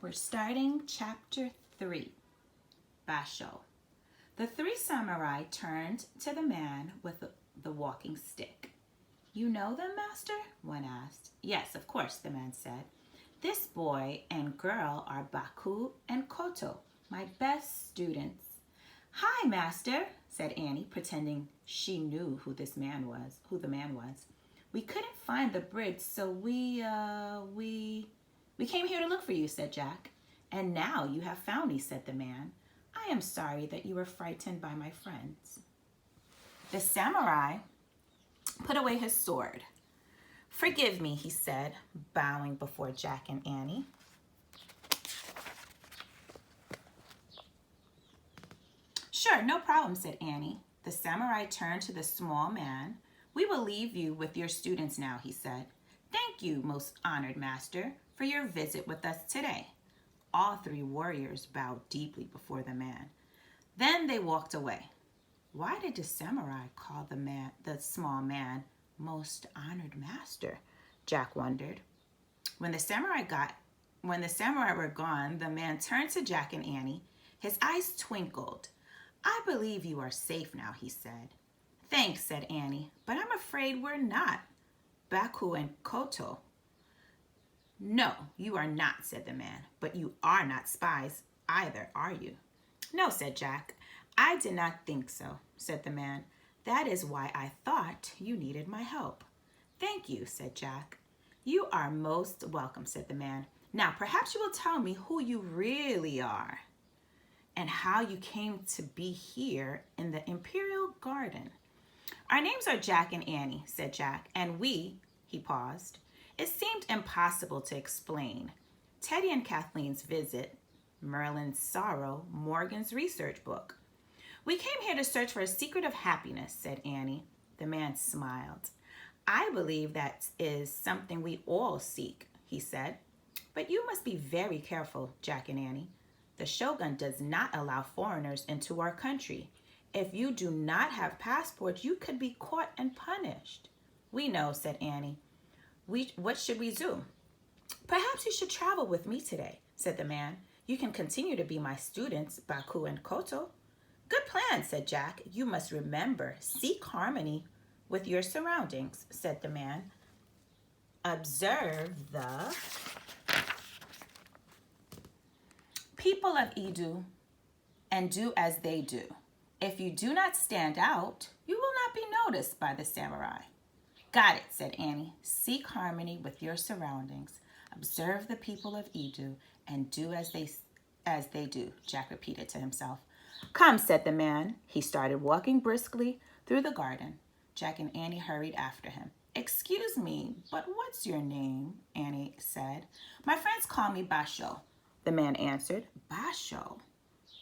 We're starting chapter 3, Basho. The three samurai turned to the man with the walking stick. You know them, master? One asked. Yes, of course, the man said. This boy and girl are Baku and Koto, my best students. Hi, master, said Annie, pretending she knew who the man was. We couldn't find the bridge, so we came here to look for you, said Jack. And now you have found me, said the man. I am sorry that you were frightened by my friends. The samurai put away his sword. Forgive me, he said, bowing before Jack and Annie. Sure, no problem, said Annie. The samurai turned to the small man. We will leave you with your students now, he said. Thank you, most honored master, for your visit with us today. All three warriors bowed deeply before the man. Then they walked away. Why did the samurai call the small man most honored master? Jack wondered. When the samurai were gone, the man turned to Jack and Annie. His eyes twinkled. I believe you are safe now, he said. Thanks, said Annie, but I'm afraid we're not. Baku and Koto. No, you are not, said the man, but you are not spies either, are you? No, said Jack. I did not think so, said the man. That is why I thought you needed my help. Thank you, said Jack. You are most welcome, said the man. Now, perhaps you will tell me who you really are and how you came to be here in the Imperial Garden. Our names are Jack and Annie, said Jack, and he paused. It seemed impossible to explain. Teddy and Kathleen's visit, Merlin's sorrow, Morgan's research book. We came here to search for a secret of happiness, said Annie. The man smiled. I believe that is something we all seek, he said. But you must be very careful, Jack and Annie. The shogun does not allow foreigners into our country. If you do not have passports, you could be caught and punished. We know, said Annie. What should we do? Perhaps you should travel with me today, said the man. You can continue to be my students, Baku and Koto. Good plan, said Jack. You must remember, seek harmony with your surroundings, said the man. Observe the people of Edo and do as they do. If you do not stand out, you will not be noticed by the samurai. Got it, said Annie. Seek harmony with your surroundings. Observe the people of Edo and do as they do, Jack repeated to himself. Come, said the man. He started walking briskly through the garden. Jack and Annie hurried after him. Excuse me, but what's your name? Annie said. My friends call me Basho, the man answered. Basho?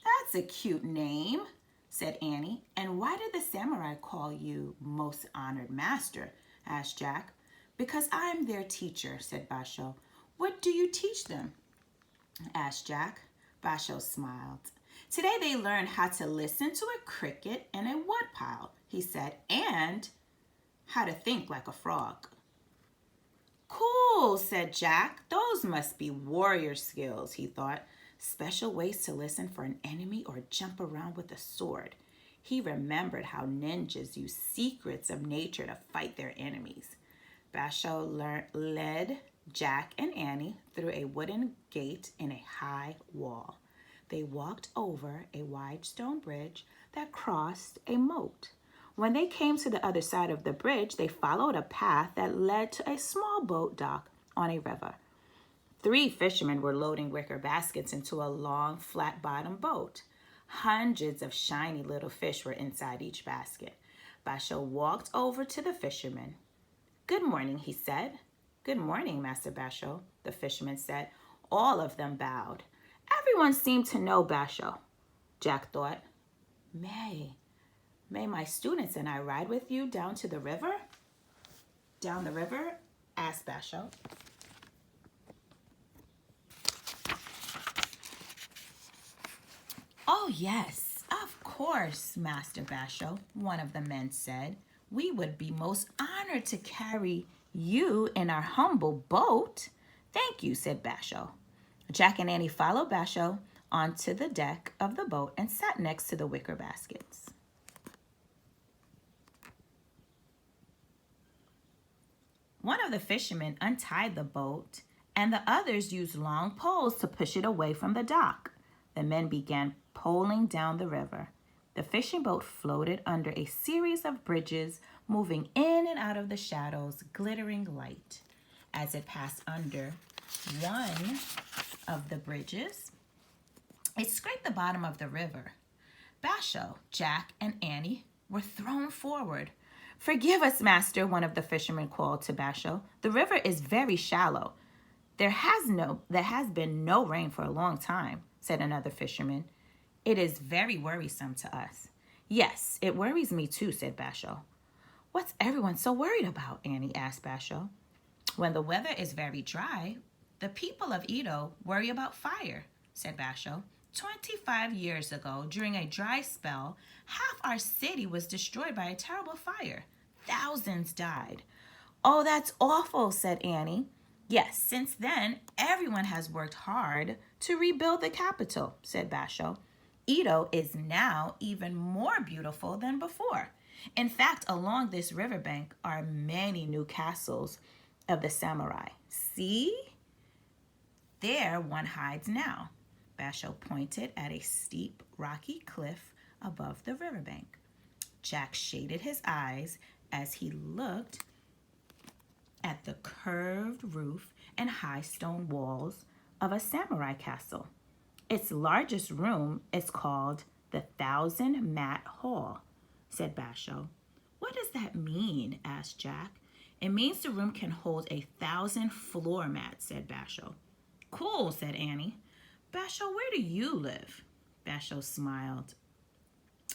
That's a cute name, said Annie. And why did the samurai call you most honored master? Asked Jack. Because I'm their teacher, said Basho. What do you teach them? Asked Jack. Basho smiled. Today they learned how to listen to a cricket in a woodpile, he said, and how to think like a frog. Cool, said Jack. Those must be warrior skills, he thought. Special ways to listen for an enemy or jump around with a sword. He remembered how ninjas use secrets of nature to fight their enemies. Basho led Jack and Annie through a wooden gate in a high wall. They walked over a wide stone bridge that crossed a moat. When they came to the other side of the bridge, they followed a path that led to a small boat dock on a river. 3 fishermen were loading wicker baskets into a long, flat-bottomed boat. Hundreds of shiny little fish were inside each basket. Basho walked over to the fishermen. Good morning, he said. Good morning, Master Basho, the fisherman said. All of them bowed. Everyone seemed to know Basho. Jack thought, May my students and I ride with you down to the river? Down the river? Asked Basho. Oh, yes, of course, Master Basho, one of the men said. We would be most honored to carry you in our humble boat. Thank you, said Basho. Jack and Annie followed Basho onto the deck of the boat and sat next to the wicker baskets. One of the fishermen untied the boat, and the others used long poles to push it away from the dock. The men began poling down the river. The fishing boat floated under a series of bridges, moving in and out of the shadows, glittering light. As it passed under one of the bridges, it scraped the bottom of the river. Basho, Jack, and Annie were thrown forward. "Forgive us, master," one of the fishermen called to Basho. "The river is very shallow." There has been no rain for a long time," said another fisherman. "It is very worrisome to us." "Yes, it worries me too," said Basho. "What's everyone so worried about?" Annie asked Basho. "When the weather is very dry, the people of Edo worry about fire," said Basho. 25 years ago, during a dry spell, half our city was destroyed by a terrible fire. Thousands died. "Oh, that's awful," said Annie. "Yes, since then, everyone has worked hard to rebuild the capital," said Basho. "Edo is now even more beautiful than before. In fact, along this riverbank are many new castles of the samurai. See? There one hides now." Basho pointed at a steep, rocky cliff above the riverbank. Jack shaded his eyes as he looked at the curved roof and high stone walls of a samurai castle. "Its largest room is called the 1,000-mat hall," said Basho. "What does that mean?" asked Jack. "It means the room can hold 1,000 floor mats," said Basho. "Cool," said Annie. "Basho, where do you live?" Basho smiled.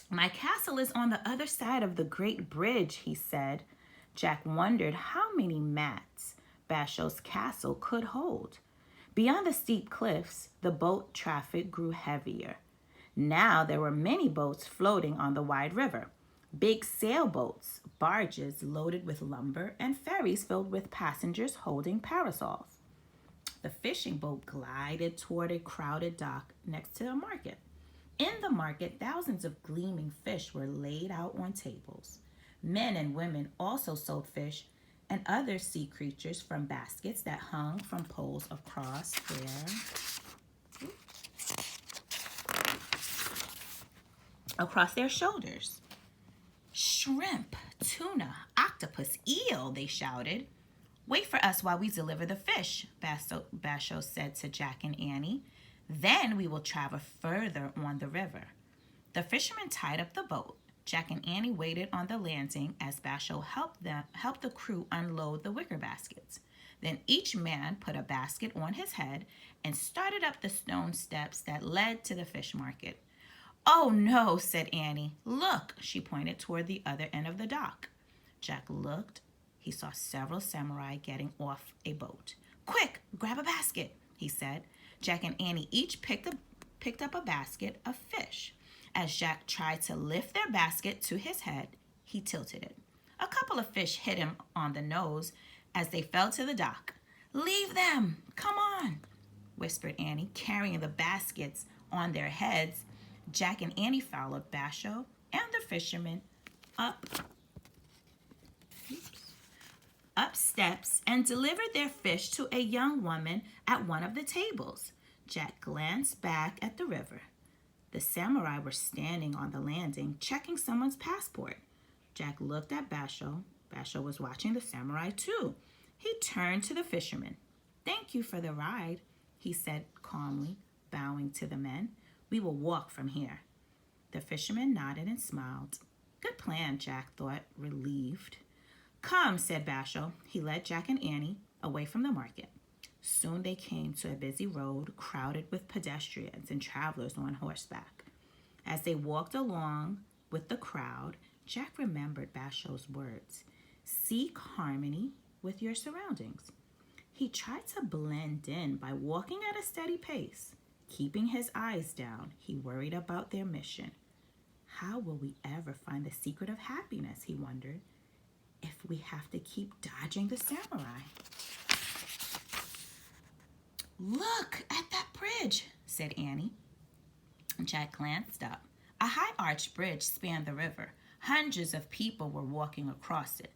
"My castle is on the other side of the great bridge," he said. Jack wondered how many mats Basho's castle could hold. Beyond the steep cliffs, the boat traffic grew heavier. Now there were many boats floating on the wide river. Big sailboats, barges loaded with lumber, and ferries filled with passengers holding parasols. The fishing boat glided toward a crowded dock next to a market. In the market, thousands of gleaming fish were laid out on tables. Men and women also sold fish and other sea creatures from baskets that hung from poles across their shoulders. "Shrimp, tuna, octopus, eel," they shouted. "Wait for us while we deliver the fish," Basho said to Jack and Annie. "Then we will travel further on the river." The fishermen tied up the boat. Jack and Annie waited on the landing as Basho helped the crew unload the wicker baskets. Then each man put a basket on his head and started up the stone steps that led to the fish market. "Oh no," said Annie. "Look," she pointed toward the other end of the dock. Jack looked. He saw several samurai getting off a boat. "Quick, grab a basket," he said. Jack and Annie each picked up a basket of fish. As Jack tried to lift their basket to his head, he tilted it. A couple of fish hit him on the nose as they fell to the dock. "Leave them! Come on!" whispered Annie, carrying the baskets on their heads. Jack and Annie followed Basho and the fishermen up steps and delivered their fish to a young woman at one of the tables. Jack glanced back at the river. The samurai were standing on the landing, checking someone's passport. Jack looked at Basho. Basho was watching the samurai too. He turned to the fisherman. "Thank you for the ride," he said calmly, bowing to the men. "We will walk from here." The fisherman nodded and smiled. Good plan, Jack thought, relieved. "Come," said Basho. He led Jack and Annie away from the market. Soon they came to a busy road crowded with pedestrians and travelers on horseback. As they walked along with the crowd, Jack remembered Basho's words. Seek harmony with your surroundings. He tried to blend in by walking at a steady pace. Keeping his eyes down, he worried about their mission. How will we ever find the secret of happiness, he wondered, if we have to keep dodging the samurai? Look at that bridge, said Annie. Jack glanced up. A high arched bridge spanned the river. Hundreds of people were walking across it.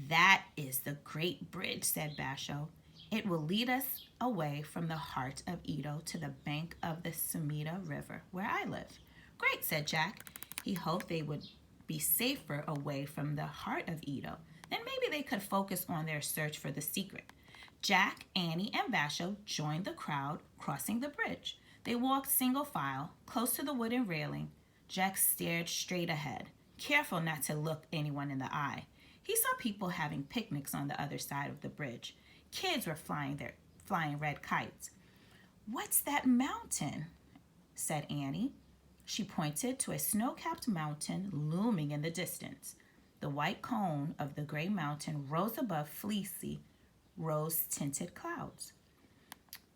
That is the Great Bridge, said Basho. It will lead us away from the heart of Edo to the bank of the Sumida River, where I live. Great, said Jack. He hoped they would be safer away from the heart of Edo. Then maybe they could focus on their search for the secret. Jack, Annie, and Basho joined the crowd crossing the bridge. They walked single file, close to the wooden railing. Jack stared straight ahead, careful not to look anyone in the eye. He saw people having picnics on the other side of the bridge. Kids were flying red kites. "What's that mountain?" said Annie. She pointed to a snow-capped mountain looming in the distance. The white cone of the gray mountain rose above fleecy, rose-tinted clouds.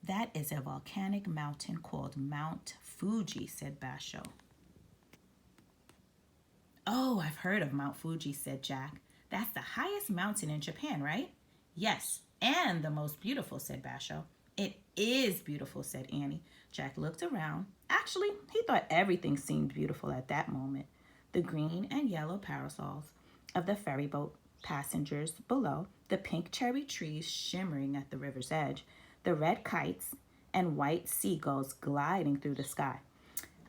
"That is a volcanic mountain called Mount Fuji," said Basho. "Oh, I've heard of Mount Fuji," said Jack. "That's the highest mountain in Japan, right?" "Yes, and the most beautiful," said Basho. "It is beautiful," said Annie. Jack looked around. Actually, he thought everything seemed beautiful at that moment. The green and yellow parasols of the ferry boat passengers below, the pink cherry trees shimmering at the river's edge, the red kites and white seagulls gliding through the sky.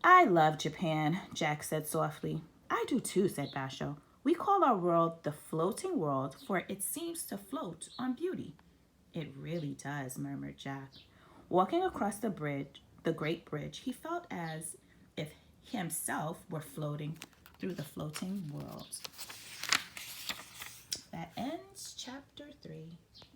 "I love Japan," Jack said softly. "I do too," said Basho. "We call our world the floating world, for it seems to float on beauty." "It really does," murmured Jack. Walking across the bridge, the great bridge, he felt as if himself were floating through the floating world. That ends chapter 3.